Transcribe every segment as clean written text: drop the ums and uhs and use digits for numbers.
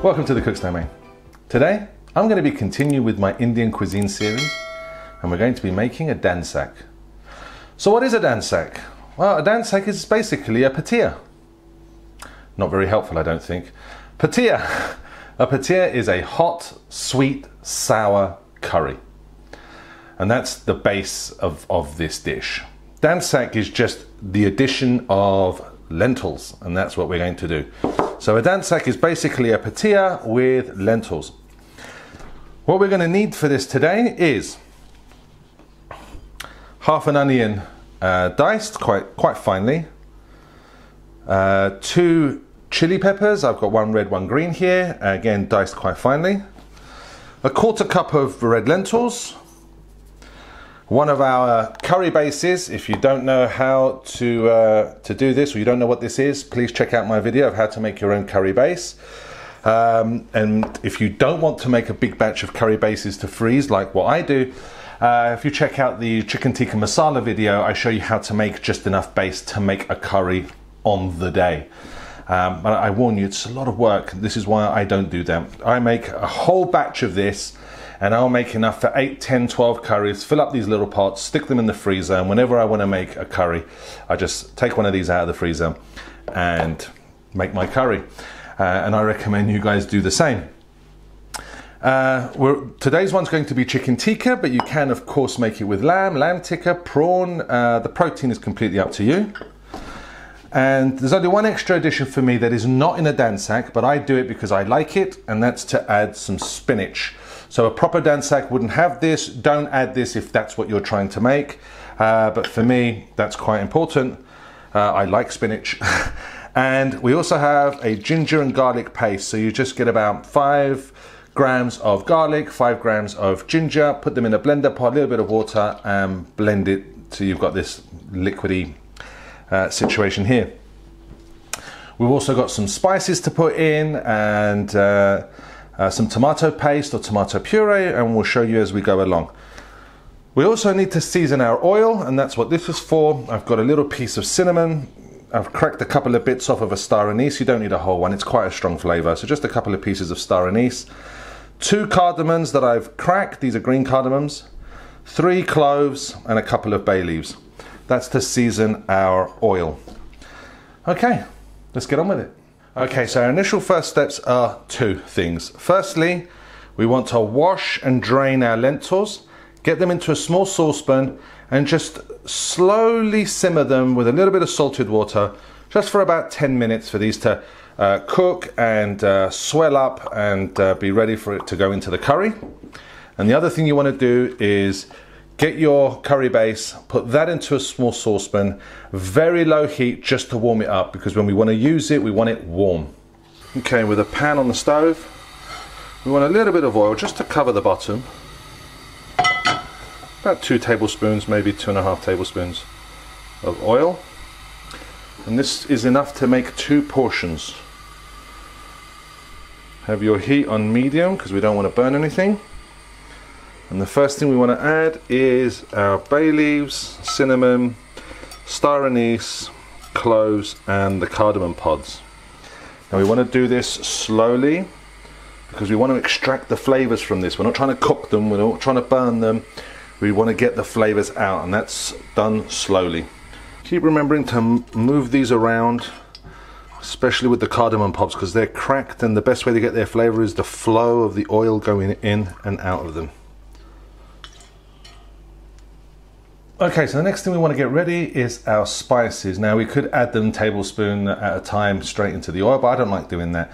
Welcome to the Cook's Domain. Today I'm going to be continuing with my Indian cuisine series and we're going to be making a Dansak. So what is a Dansak? Well, a Dansak is basically a pathia. Not very helpful, I don't think. Pathia. A pathia is a hot, sweet, sour curry. And that's the base of this dish. Dansak is just the addition of lentils, and that's what we're going to do. So a Dansak is basically a pathia with lentils. What we're going to need for this today is half an onion diced quite finely, 2 chili peppers, I've got one red, one green here, again diced quite finely, a 1/4 cup of red lentils, one of our curry bases. If you don't know how to do this, or you don't know what this is, please check out my video of how to make your own curry base. And if you don't want to make a big batch of curry bases to freeze like what I do, if you check out the chicken tikka masala video, I show you how to make just enough base to make a curry on the day. But I warn you, it's a lot of work. This is why I don't do that. I make a whole batch of this, and I'll make enough for 8, 10, 12 curries, fill up these little pots, stick them in the freezer, and whenever I want to make a curry, I just take one of these out of the freezer and make my curry. And I recommend you guys do the same. Today's one's going to be chicken tikka, but you can of course make it with lamb tikka, prawn. The protein is completely up to you. And there's only one extra addition for me that is not in a Dansak, but I do it because I like it, and that's to add some spinach. So a proper Dansak wouldn't have this. Don't add this if that's what you're trying to make. But for me, that's quite important. I like spinach. And we also have a ginger and garlic paste. So you just get about 5 grams of garlic, 5 grams of ginger, put them in a blender pot, a little bit of water, and blend it so you've got this liquidy situation here. We've also got some spices to put in, and some tomato paste or tomato puree, and we'll show you as we go along. We also need to season our oil, and that's what this is for. I've got a little piece of cinnamon. I've cracked a couple of bits off of a Star Anise. You don't need a whole one, it's quite a strong flavour. So just a couple of pieces of Star Anise. 2 cardamoms that I've cracked, these are green cardamoms. 3 cloves and a couple of bay leaves. That's to season our oil. Okay, let's get on with it. Okay, so our initial first steps are 2 things. Firstly, we want to wash and drain our lentils, get them into a small saucepan, and just slowly simmer them with a little bit of salted water, just for about 10 minutes for these to cook and swell up and be ready for it to go into the curry. And the other thing you want to do is get your curry base, put that into a small saucepan, very low heat just to warm it up, because when we want to use it, we want it warm. Okay, with a pan on the stove, we want a little bit of oil just to cover the bottom. About 2 tablespoons, maybe 2.5 tablespoons of oil. And this is enough to make 2 portions. Have your heat on medium because we don't want to burn anything. And the first thing we want to add is our bay leaves, cinnamon, star anise, cloves, and the cardamom pods. Now we want to do this slowly because we want to extract the flavors from this. We're not trying to cook them, we're not trying to burn them. We want to get the flavors out, and that's done slowly. Keep remembering to move these around, especially with the cardamom pods, because they're cracked, and the best way to get their flavor is the flow of the oil going in and out of them. Okay, so the next thing we want to get ready is our spices. Now we could add them tablespoon at a time straight into the oil, but I don't like doing that.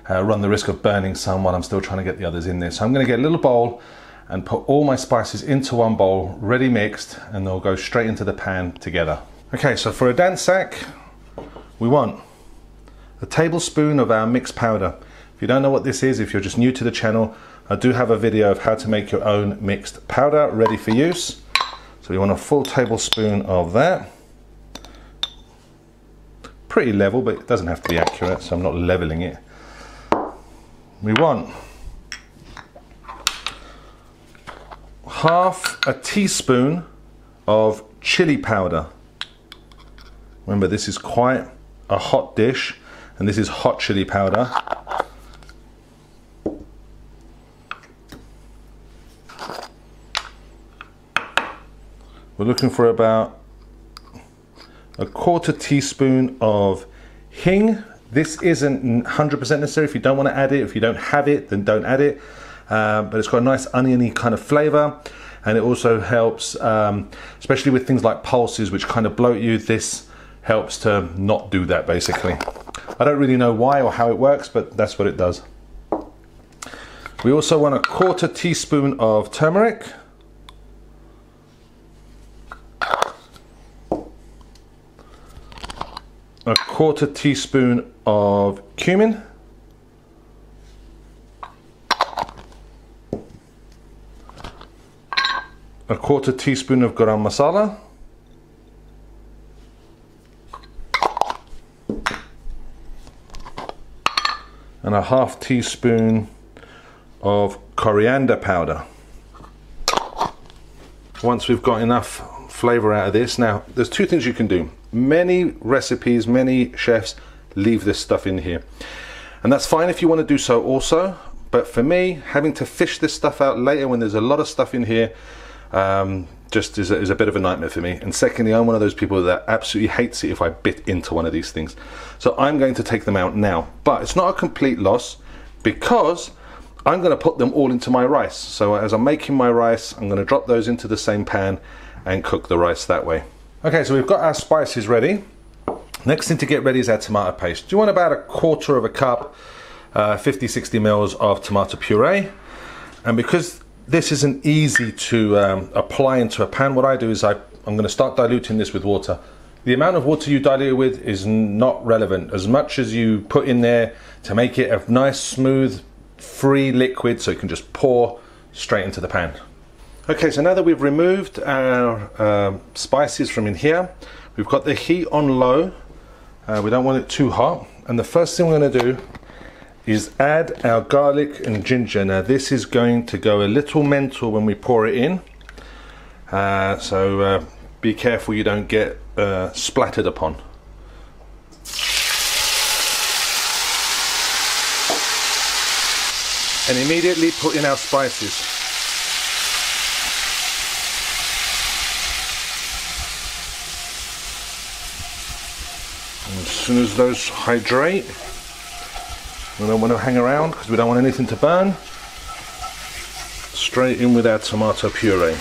Run the risk of burning some while I'm still trying to get the others in there. So I'm going to get a little bowl and put all my spices into one bowl, ready mixed, and they'll go straight into the pan together. Okay, so for a Dansak, we want a tablespoon of our mixed powder. If you don't know what this is, if you're just new to the channel, I do have a video of how to make your own mixed powder ready for use. So you want a full tablespoon of that. Pretty level, but it doesn't have to be accurate, so I'm not leveling it. We want half a teaspoon of chili powder. Remember, this is quite a hot dish, and this is hot chili powder. We're looking for about a 1/4 teaspoon of hing. This isn't 100% necessary. If you don't want to add it, if you don't have it, then don't add it. But it's got a nice oniony kind of flavor, and it also helps, especially with things like pulses which kind of bloat you. This helps to not do that, basically. I don't really know why or how it works, but that's what it does. We also want a 1/4 teaspoon of turmeric. A 1/4 teaspoon of cumin. A 1/4 teaspoon of Garam Masala. And a 1/2 teaspoon of coriander powder. Once we've got enough flavor out of this, now there's two things you can do. Many recipes, many chefs leave this stuff in here, and that's fine if you want to do so also, but for me, having to fish this stuff out later when there's a lot of stuff in here just is a bit of a nightmare for me. And secondly, I'm one of those people that absolutely hates it if I bit into one of these things, so I'm going to take them out now. But it's not a complete loss, because I'm going to put them all into my rice. So as I'm making my rice, I'm going to drop those into the same pan and cook the rice that way. Okay, so we've got our spices ready. Next thing to get ready is our tomato paste. Do you want about a 1/4 cup, 50-60 mils of tomato puree? And because this isn't easy to apply into a pan, what I do is I'm going to start diluting this with water. The amount of water you dilute it with is not relevant. As much as you put in there to make it a nice, smooth, free liquid, so you can just pour straight into the pan. Okay, so now that we've removed our spices from in here, we've got the heat on low. We don't want it too hot. And the first thing we're going to do is add our garlic and ginger. Now this is going to go a little mental when we pour it in. So be careful you don't get splattered upon. And immediately put in our spices. And as soon as those hydrate, we don't want to hang around because we don't want anything to burn. Straight in with our tomato puree.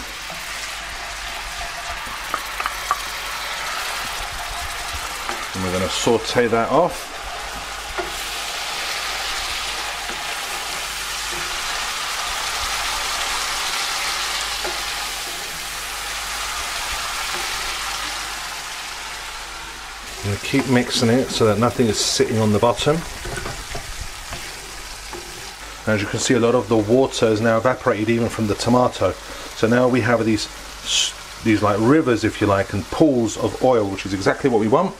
And we're going to saute that off. I'm going to keep mixing it so that nothing is sitting on the bottom. As you can see, a lot of the water is now evaporated even from the tomato. So now we have these like rivers, if you like, and pools of oil, which is exactly what we want.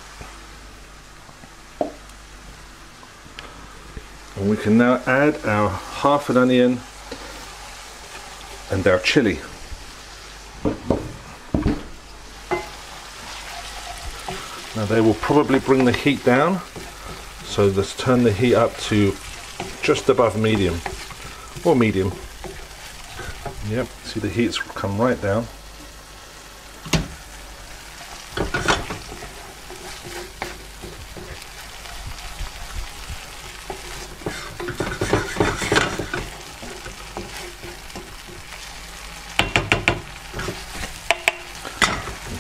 And we can now add our 1/2 onion and our chili. Now they will probably bring the heat down, so let's turn the heat up to just above medium, or medium. Yep, see the heat's come right down.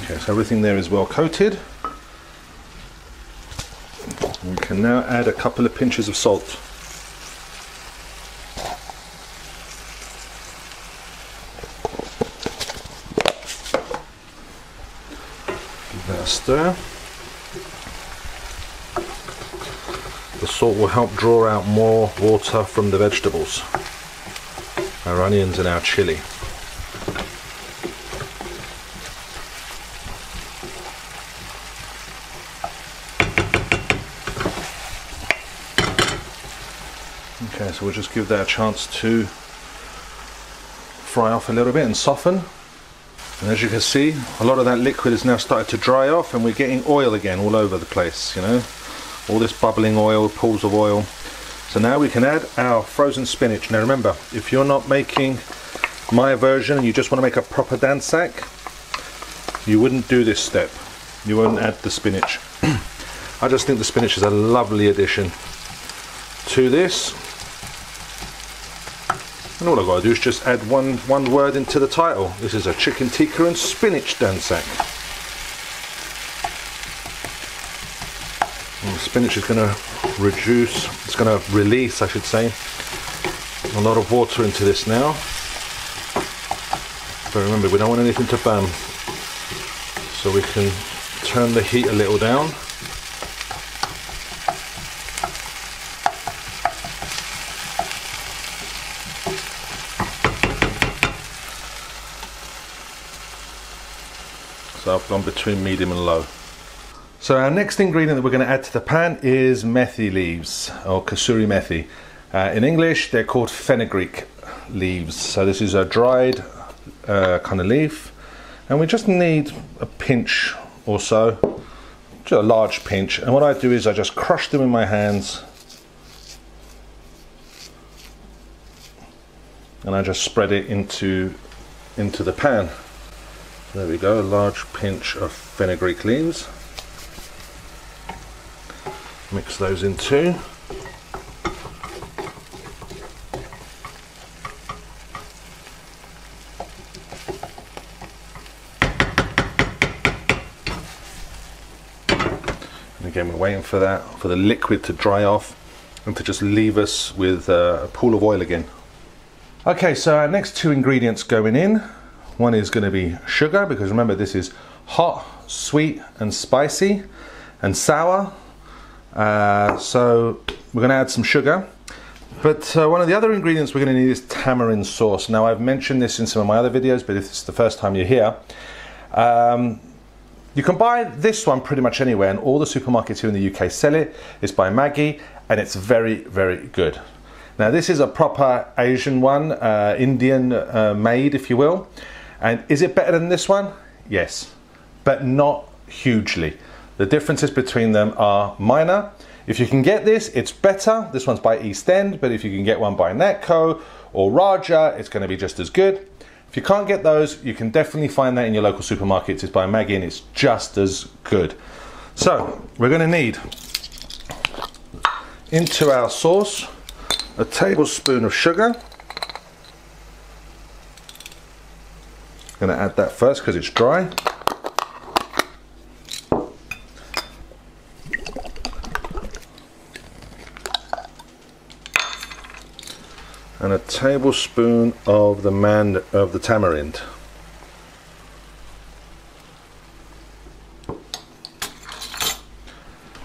Okay, so everything there is well coated. We can now add a couple of pinches of salt. Give that a stir. The salt will help draw out more water from the vegetables, our onions and our chili. Okay, so we'll just give that a chance to fry off a little bit and soften. And as you can see, a lot of that liquid is now started to dry off, and we're getting oil again all over the place, you know, all this bubbling oil, pools of oil. So now we can add our frozen spinach. Now remember, if you're not making my version and you just want to make a proper Dansak, you wouldn't do this step. You wouldn't add the spinach. I just think the spinach is a lovely addition to this. And all I've got to do is just add one word into the title. This is a chicken tikka and spinach dansak. And the spinach is going to it's going to release, I should say, a lot of water into this now. But remember, we don't want anything to burn, so we can turn the heat a little down. So I've gone between medium and low. So our next ingredient that we're going to add to the pan is methi leaves, or kasuri methi. In English they're called fenugreek leaves. So this is a dried kind of leaf, and we just need a pinch or so, just a large pinch. And what I do is I just crush them in my hands, and I just spread it into the pan. There we go, a large pinch of fenugreek leaves. Mix those in too. And again, we're waiting for the liquid to dry off and to just leave us with a pool of oil again. Okay, so our next two ingredients going in. One is going to be sugar, because remember, this is hot, sweet and spicy and sour. So we're going to add some sugar. But one of the other ingredients we're going to need is tamarind sauce. Now, I've mentioned this in some of my other videos, but if it's the first time you're here, you can buy this one pretty much anywhere, and all the supermarkets here in the UK sell it. It's by Maggi, and it's very, very good. Now, this is a proper Asian one, Indian made, if you will. And is it better than this one? Yes, but not hugely. The differences between them are minor. If you can get this, it's better. This one's by East End, but if you can get one by Natco or Raja, it's going to be just as good. If you can't get those, you can definitely find that in your local supermarkets. It's by Maggi, and it's just as good. So we're going to need, into our sauce, a tablespoon of sugar. I'm going to add that first because it's dry. And a tablespoon of the tamarind.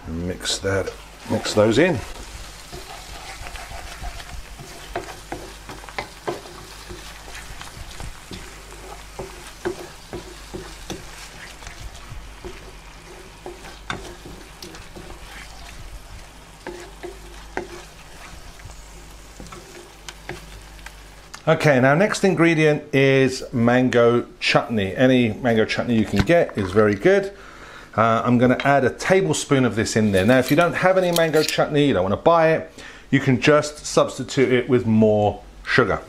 And mix those in. Okay, now next ingredient is mango chutney. Any mango chutney you can get is very good. I'm going to add a tablespoon of this in there. Now, if you don't have any mango chutney, you don't want to buy it, you can just substitute it with more sugar.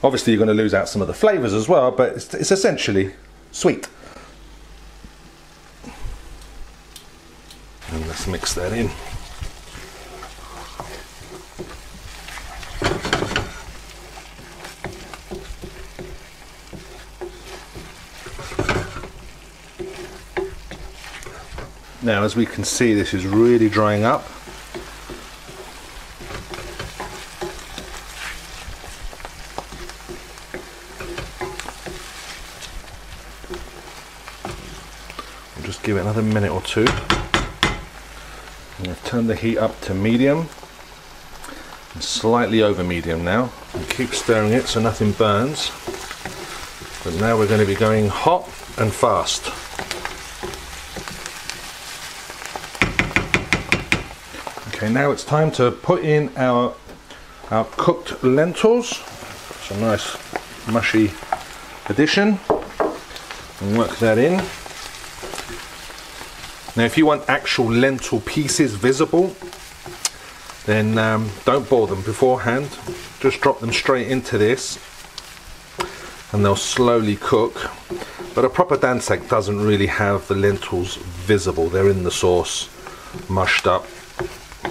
Obviously, you're going to lose out some of the flavors as well, but it's essentially sweet. And let's mix that in. Now, as we can see, this is really drying up. We'll just give it another minute or two. I'm going to turn the heat up to medium, and slightly over medium now, and keep stirring it so nothing burns. But now we're going to be going hot and fast. Okay, now it's time to put in our cooked lentils. It's a nice mushy addition, and work that in. Now, if you want actual lentil pieces visible, then don't boil them beforehand. Just drop them straight into this, and they'll slowly cook. But a proper Dansak doesn't really have the lentils visible. They're in the sauce, mushed up,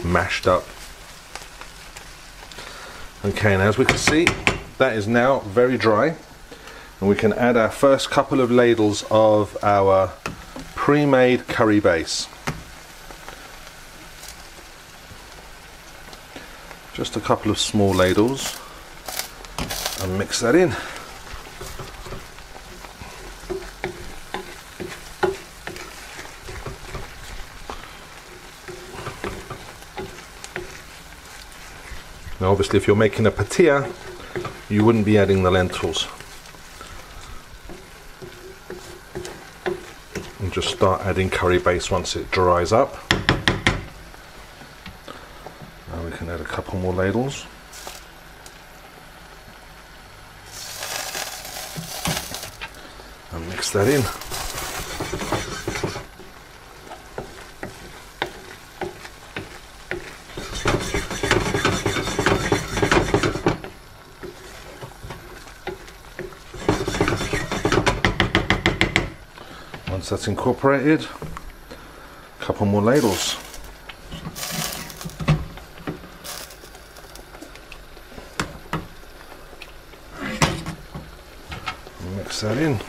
mashed up. Okay, now as we can see, that is now very dry, and we can add our first couple of ladles of our pre-made curry base. Just a couple of small ladles, and mix that in. Now obviously if you're making a pathia, you wouldn't be adding the lentils. And just start adding curry base once it dries up. Now we can add a couple more ladles. And mix that in. Once that's incorporated, a couple more ladles. Mix that in.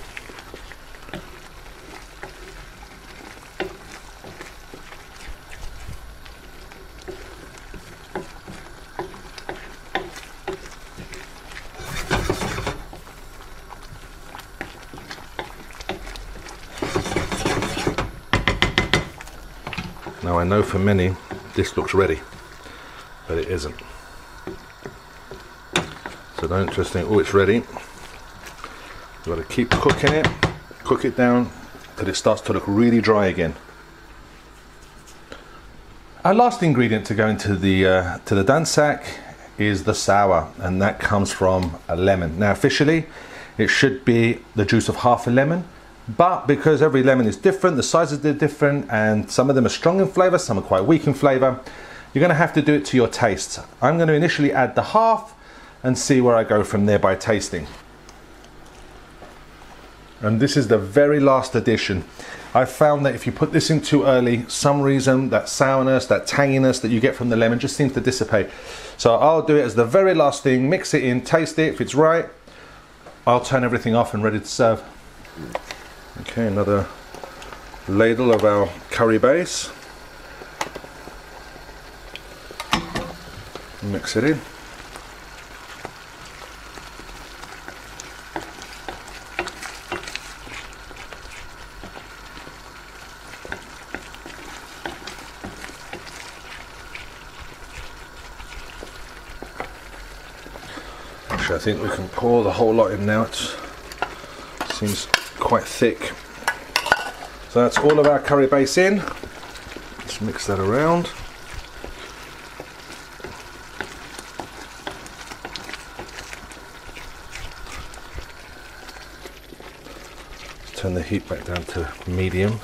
Now I know for many this looks ready, but it isn't. So don't just think, oh, it's ready. You've got to keep cooking it, cook it down till it starts to look really dry again. Our last ingredient to go into the Dansak is the sour, and that comes from a lemon. Now officially it should be the juice of half a lemon, but because every lemon is different, the sizes are different, and some of them are strong in flavour, some are quite weak in flavour, you're going to have to do it to your taste. I'm going to initially add the half and see where I go from there by tasting. And this is the very last addition. I found that if you put this in too early, some reason that sourness, that tanginess that you get from the lemon just seems to dissipate. So I'll do it as the very last thing, mix it in, taste it. If it's right, I'll turn everything off and ready to serve. Okay, another ladle of our curry base. Mix it in. Actually, I think we can pour the whole lot in now. It seems quite thick. So that's all of our curry base in. Let's mix that around. Let's turn the heat back down to medium.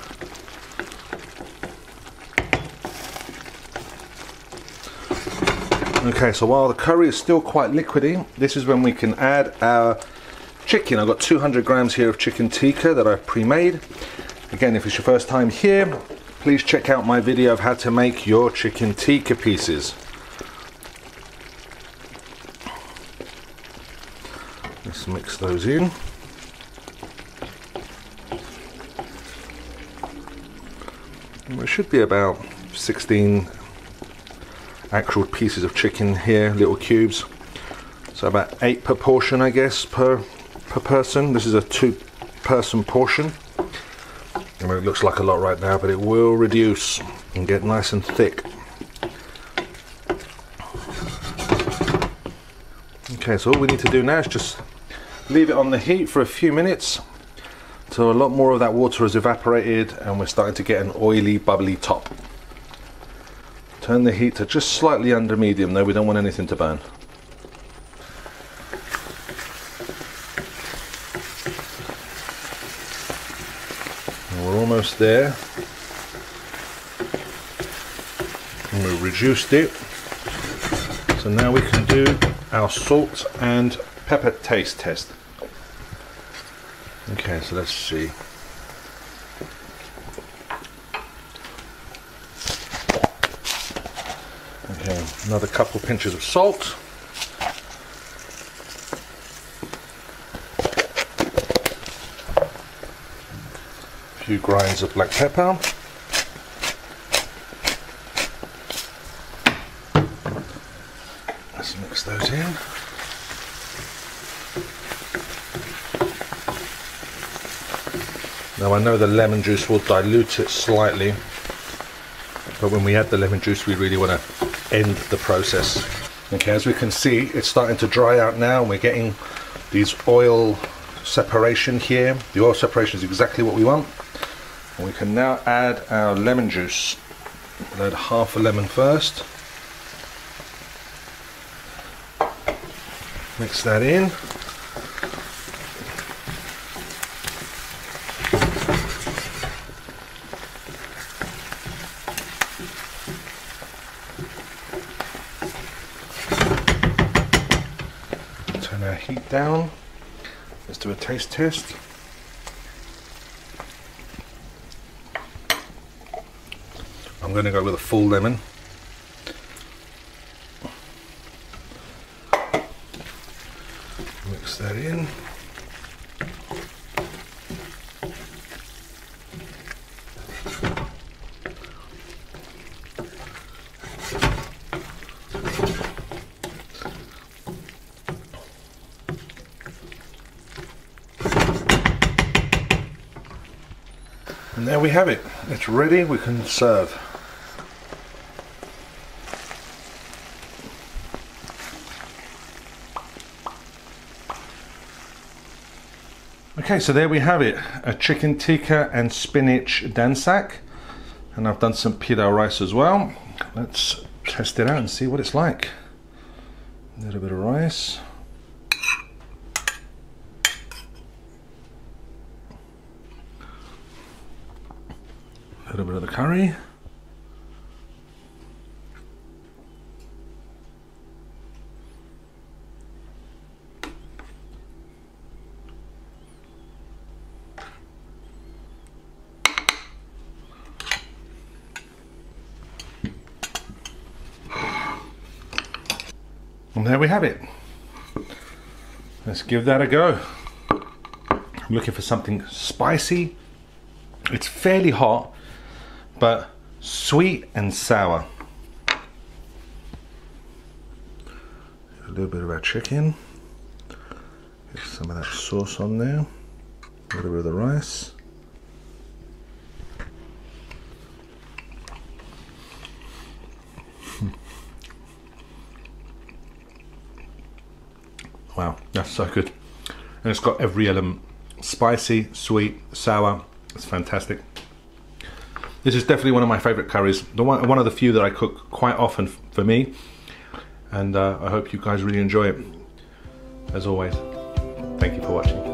Okay, so while the curry is still quite liquidy, this is when we can add our chicken. I've got 200 grams here of chicken tikka that I've pre-made. Again, if it's your first time here, please check out my video of how to make your chicken tikka pieces. Let's mix those in. And there should be about 16 actual pieces of chicken here, little cubes. So about 8 per portion, I guess, per person. This is a 2-person portion. I mean, it looks like a lot right now, but it will reduce and get nice and thick. Okay, so all we need to do now is just leave it on the heat for a few minutes till a lot more of that water has evaporated and we're starting to get an oily, bubbly top. Turn the heat to just slightly under medium though, we don't want anything to burn. We're almost there, and we've reduced it, so now we can do our salt and pepper taste test. Okay, so let's see. Okay, another couple pinches of salt. A few grinds of black pepper. Let's mix those in. Now I know the lemon juice will dilute it slightly, but when we add the lemon juice we really want to end the process. Okay, as we can see it's starting to dry out now and we're getting these oil separation here. The oil separation is exactly what we want. And we can now add our lemon juice. We'll add half a lemon first. Mix that in. Turn our heat down. Let's do a taste test. I'm going to go with a full lemon. Mix that in. And there we have it. It's ready. We can serve. Okay, so there we have it, a chicken tikka and spinach dansak, and I've done some pilau rice as well. Let's test it out and see what it's like. A little bit of rice. A little bit of the curry. And there we have it. Let's give that a go. I'm looking for something spicy. It's fairly hot, but sweet and sour. A little bit of our chicken. Get some of that sauce on there. A little bit of the rice. Wow, that's so good. And it's got every element. Spicy, sweet, sour. It's fantastic. This is definitely one of my favourite curries. One of the few that I cook quite often for me. And I hope you guys really enjoy it. As always, thank you for watching.